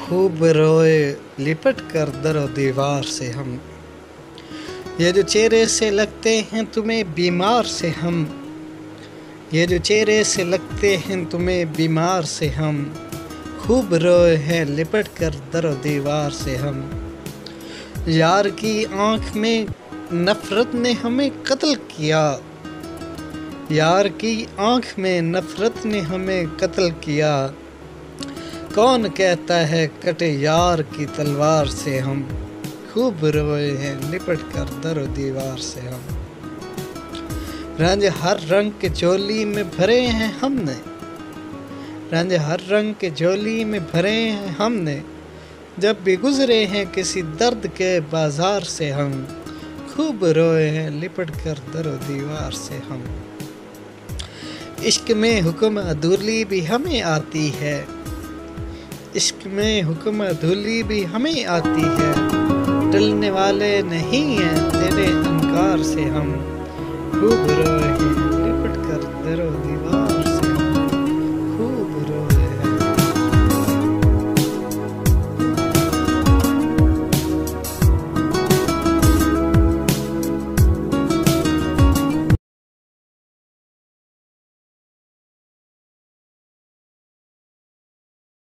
खूब रोए लिपट कर दरो दीवार से हम। ये जो चेहरे से लगते हैं तुम्हें बीमार से हम, ये जो चेहरे से लगते हैं तुम्हें बीमार से हम, खूब रोए हैं लिपट कर दरो दीवार से हम। यार की आँख में नफ़रत ने हमें कत्ल किया, यार की आँख में नफ़रत ने हमें कत्ल किया। कौन कहता है कटे यार की तलवार से हम, खूब रोए हैं लिपट कर दरो दीवार से हम। रंज हर रंग के झोली में भरे हैं हमने, रंज हर रंग के झोली में भरे हैं हमने, जब भी गुजरे हैं किसी दर्द के बाजार से हम, खूब रोए हैं लिपट कर दरो दीवार से हम। इश्क में हुक्म अधूरी भी हमें आती है, इश्क में हुक्म अधूरी भी हमें आती है, टलने वाले नहीं हैं तेरे इनकार से हम, खूब रोए हैं लिपट कर दरो दीवार।